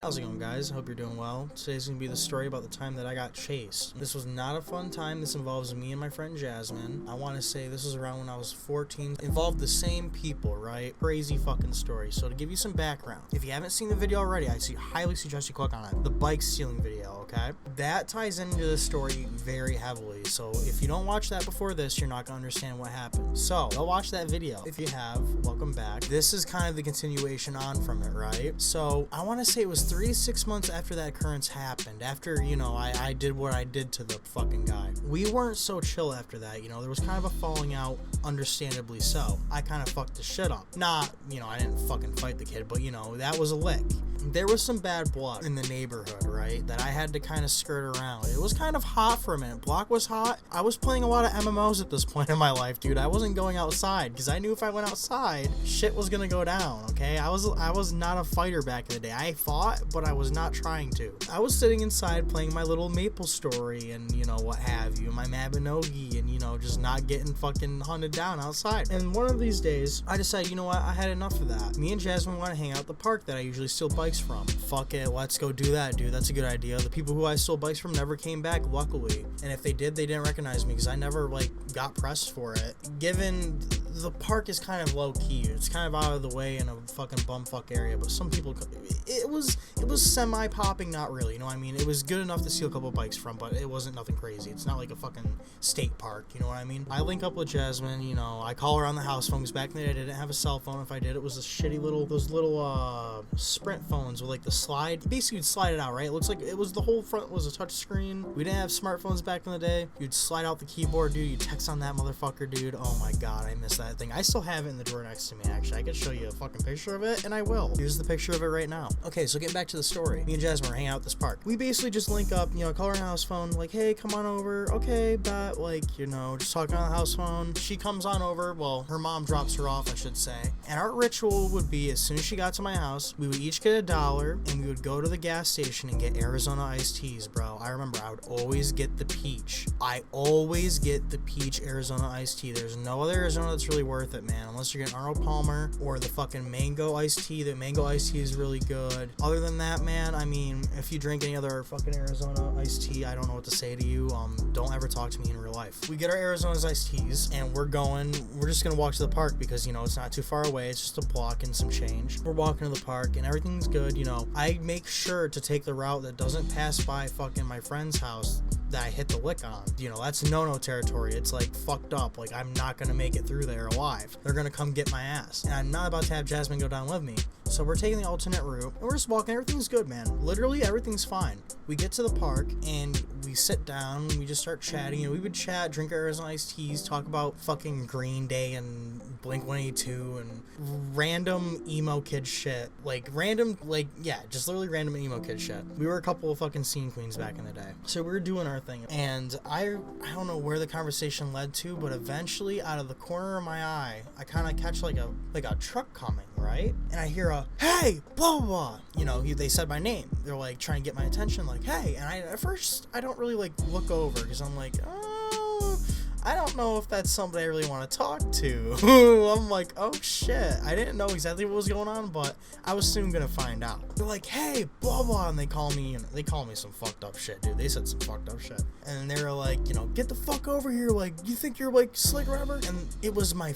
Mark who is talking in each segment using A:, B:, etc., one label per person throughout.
A: How's it going, guys? I hope you're doing well. Today's gonna be the story about the time that I got chased. This was not a fun time. This involves me and my friend Jasmine. I want to say this was around when I was 14. Involved the same people, right? Crazy fucking story. So to give you some background, if you haven't seen the video already, I highly suggest you click on it. The bike stealing video, okay? That ties into the story very heavily. So if you don't watch that before this, you're not gonna understand what happened. So go watch that video. If you have, welcome back. This is kind of the continuation on from it, right? So I want to say it was 3 to 6 months after that occurrence happened, after, I did what I did to the fucking guy. We weren't so chill after that, there was kind of a falling out, understandably so. I kind of fucked the shit up. Not, I didn't fucking fight the kid, but, that was a lick. There was some bad blood in the neighborhood, right, that I had to kind of skirt around. It was kind of hot for a minute. Block was hot. I was playing a lot of MMOs at this point in my life, dude. I wasn't going outside because I knew if I went outside, shit was gonna go down, okay? I was not a fighter back in the day. I fought, but I was not trying to. I was sitting inside playing my little Maple Story and, what have you, my Mabinogi, and, just not getting fucking hunted down outside. And one of these days, I decided, I had enough of that. Me and Jasmine want to hang out at the park that I usually steal bikes from. Fuck it, let's go do that, dude. That's a good idea. The people who I stole bikes from never came back, luckily. And if they did, they didn't recognize me because I never, got pressed for it. Given the park is kind of low-key. It's kind of out of the way in a fucking bumfuck area, but some people, it was semi-popping, not really, you know what I mean? It was good enough to steal a couple bikes from, but it wasn't nothing crazy. It's not like a fucking state park, you know what I mean? I link up with Jasmine, I call her on the house phone, because back in the day I didn't have a cell phone. If I did, it was a shitty those little Sprint phones with the slide. Basically, you'd slide it out, right? It looks like it was, the whole front was a touch screen. We didn't have smartphones back in the day. You'd slide out the keyboard, dude. You'd text on that motherfucker, dude. Oh my god, I miss that thing. I still have it in the drawer next to me, actually. I could show you a fucking picture of it, and I will. Here's the picture of it right now. Okay, so getting back to the story. Me and Jasmine are hanging out at this park. We basically just link up, call her on the house phone, hey, come on over. Okay, bet, just talking on the house phone. She comes on over. Well, her mom drops her off, I should say. And our ritual would be, as soon as she got to my house, we would each get $1, and we would go to the gas station and get Arizona iced teas, bro. I remember I would always get the peach. I always get the peach Arizona iced tea. There's no other Arizona that's really worth it, man, unless you're getting Arnold Palmer or the fucking mango iced tea. The mango iced tea is really good. Other than that, man, I mean, if you drink any other fucking Arizona iced tea, I don't know what to say to you. Don't ever talk to me in real life. We get our Arizona's iced teas, and we're just gonna walk to the park because, it's not too far away. It's just a block and some change. We're walking to the park, and everything's good, I make sure to take the route that doesn't pass by fucking my friend's house that I hit the lick on. That's no-no territory. It's fucked up. I'm not gonna make it through there alive. They're gonna come get my ass. And I'm not about to have Jasmine go down with me. So we're taking the alternate route, and we're just walking. Everything's good, man. Literally, everything's fine. We get to the park, and we sit down, we just start chatting. We would chat, drink our Arizona iced teas, talk about fucking Green Day and Blink-182 and random emo kid shit. Just literally random emo kid shit. We were a couple of fucking scene queens back in the day. So we were doing our thing. And I don't know where the conversation led to, but eventually, out of the corner of my eye, I kind of catch a truck coming, right? And I hear a, hey, blah, blah, blah. They said my name. They're trying to get my attention, hey. And at first, I don't really look over because I'm oh, I don't know if that's somebody I really want to talk to. I'm oh shit. I didn't know exactly what was going on, but I was soon gonna find out. They're hey, blah blah, and they call me some fucked up shit, dude. They said some fucked up shit. And they were get the fuck over here, you think you're slick rapper? And it was my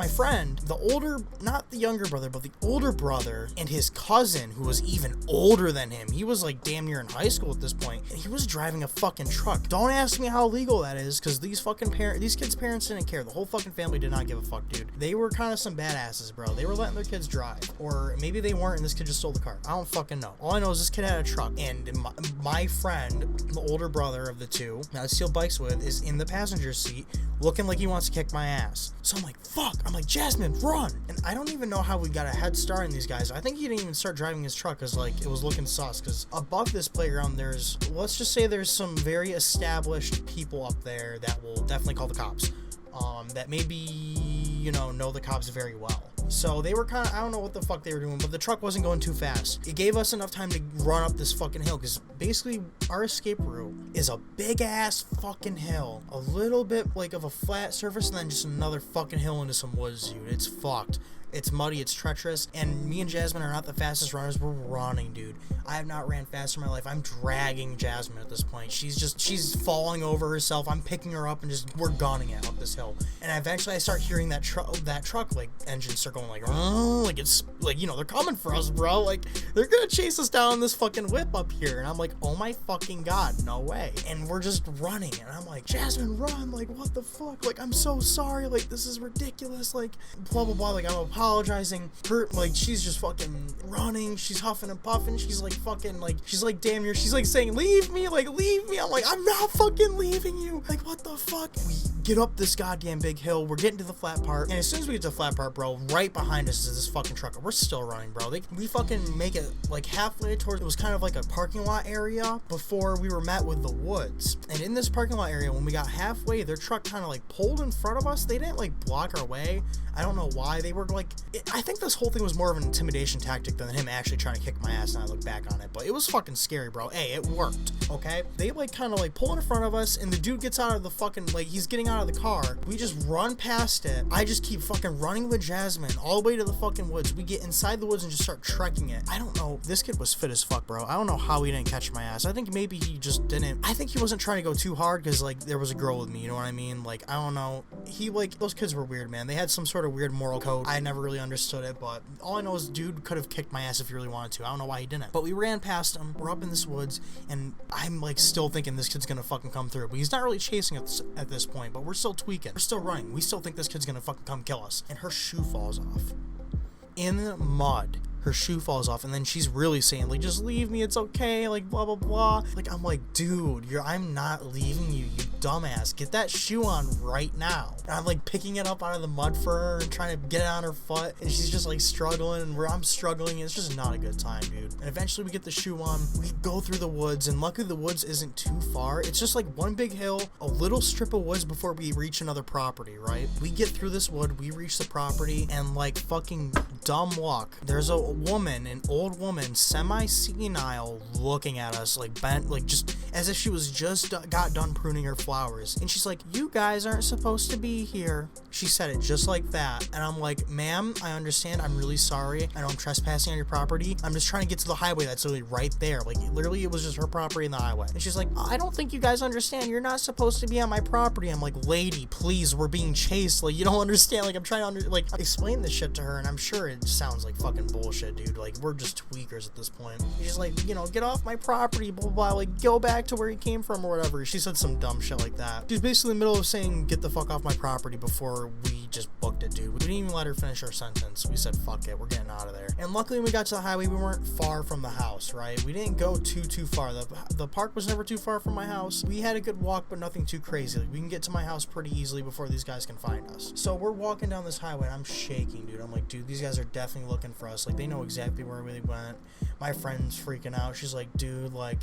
A: friend, the older, not the younger brother, but the older brother, and his cousin, who was even older than him. He was damn near in high school at this point, and he was driving a fucking truck. Don't ask me how legal that is, because these kids' parents didn't care. The whole fucking family did not give a fuck, dude. They were kind of some badasses, bro. They were letting their kids drive. Or maybe they weren't, and this kid just stole the car. I don't fucking know. All I know is this kid had a truck, and my friend, the older brother of the two that I steal bikes with, is in the passenger seat, looking like he wants to kick my ass. So I'm fuck. I'm Jasmine, run! And I don't even know how we got a head start on these guys. I think he didn't even start driving his truck, because it was looking sus, because above this playground, let's just say there's some very established people up there that will definitely call the cops. That maybe, know the cops very well. So they were I don't know what the fuck they were doing, but the truck wasn't going too fast. It gave us enough time to run up this fucking hill, because basically our escape route is a big ass fucking hill. A little bit of a flat surface, and then just another fucking hill into some woods, dude. It's fucked. It's muddy, it's treacherous, and me and Jasmine are not the fastest runners. We're running, dude. I have not ran fast in my life. I'm dragging Jasmine at this point. She's falling over herself. I'm picking her up and we're gunning it up this hill. And eventually I start hearing that truck like engines start going like, oh, like it's like, you know, they're coming for us, bro. Like they're gonna chase us down this fucking whip up here. And I'm like, oh my fucking God, no way. And we're just running. And I'm like, Jasmine, run. Like, what the fuck? Like, I'm so sorry. Like, this is ridiculous. Like, blah, blah, blah. Like, I'm apologizing. Like, she's just fucking running. She's huffing and puffing. She's like fucking like, she's like damn near, she's like saying, leave me. Like, leave me. I'm like, I'm not fucking leaving you. Like, what the fuck? We get up this goddamn big hill. We're getting to the flat part. And as soon as we get to the flat part, bro, right behind us is this fucking truck. We're still running, bro. We fucking make it like halfway towards, it was kind of like a parking lot area before we were met with the woods. And in this parking lot area, when we got halfway, their truck kind of like pulled in front of us. They didn't like block our way. I don't know why. They were like, I think this whole thing was more of an intimidation tactic than him actually trying to kick my ass, and I look back on it. But it was fucking scary, bro. Hey, it worked, okay? They like kind of like pull in front of us, and the dude gets out of the fucking, like, he's getting out of the car. We just run past it. I just keep fucking running with Jasmine all the way to the fucking woods. We get inside the woods and just start trekking it. I don't know. This kid was fit as fuck, bro. I don't know how he didn't catch my ass. I think maybe he just didn't. I think he wasn't trying to go too hard because, like, there was a girl with me, you know what I mean? Like, I don't know. He, like, those kids were weird, man. They had some sort of weird moral code. I never really understood it, but all I know is dude could have kicked my ass if he really wanted to. I don't know why he didn't. But we ran past him. We're up in this woods, and I'm, like, still thinking this kid's gonna fucking come through. But he's not really chasing us at this point, but we're still tweaking. We're still running. We still think this kid's gonna fucking come kill us. And her shoe falls off. In the mud. Her shoe falls off, and then she's really saying, like, just leave me, it's okay, like, blah, blah, blah. Like, I'm like, dude, I'm not leaving you, you dumbass. Get that shoe on right now. And I'm, like, picking it up out of the mud for her and trying to get it on her foot, and she's just, like, struggling, and I'm struggling. It's just not a good time, dude. And eventually we get the shoe on. We go through the woods, and luckily the woods isn't too far. It's just, like, one big hill, a little strip of woods before we reach another property, right? We get through this wood, we reach the property, and, like, fucking dumb luck, there's a woman, an old woman, semi-senile, looking at us, like, bent, like, just as if she was just got done pruning her flowers. And she's like, you guys aren't supposed to be here. She said it just like that. And I'm like, ma'am, I understand. I'm really sorry. I know I'm trespassing on your property. I'm just trying to get to the highway that's literally right there. Like, literally, it was just her property in the highway. And she's like, I don't think you guys understand. You're not supposed to be on my property. I'm like, lady, please, we're being chased. Like, you don't understand. Like, I'm trying to, like, explain this shit to her, and I'm sure it sounds like fucking bullshit, dude. Like, we're just tweakers at this point. She's like, you know, get off my property, blah, blah, blah. Like, go back to where you came from or whatever. She said some dumb shit like that. She was basically in the middle of saying, get the fuck off my property before we just booked it, dude. We didn't even let her finish our sentence. We said, fuck it, we're getting out of there. And luckily when we got to the highway, we weren't far from the house, right? We didn't go too far. The park was never too far from my house. We had a good walk, but nothing too crazy. Like, we can get to my house pretty easily before these guys can find us. So we're walking down this highway, and I'm shaking, dude. I'm like, dude, these guys are definitely looking for us. Like, they know exactly where we went. My friend's freaking out. She's like, dude, like,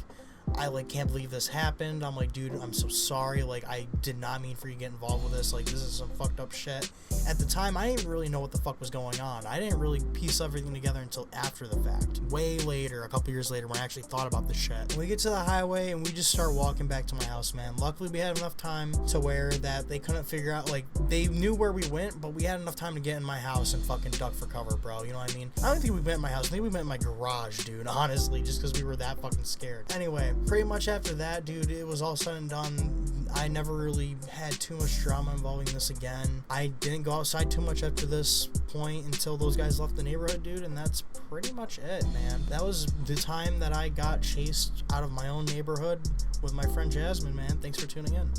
A: I, like, can't believe this happened. I'm like, dude, I'm so sorry. Like, I did not mean for you to get involved with this. Like, this is some fucked up shit. At the time, I didn't really know what the fuck was going on. I didn't really piece everything together until after the fact. Way later, a couple years later, when I actually thought about this shit. We get to the highway, and we just start walking back to my house, man. Luckily, we had enough time to where that they couldn't figure out, like, they knew where we went, but we had enough time to get in my house and fucking duck for cover, bro. You know what I mean? I don't think we went in my house. I think we went in my garage, dude, honestly, just because we were that fucking scared. Anyway, pretty much after that, dude, it was all said and done. I never really had too much drama involving this again. I didn't go outside too much after this point until those guys left the neighborhood, dude, and that's pretty much it, man. That was the time that I got chased out of my own neighborhood with my friend Jasmine, man. Thanks for tuning in.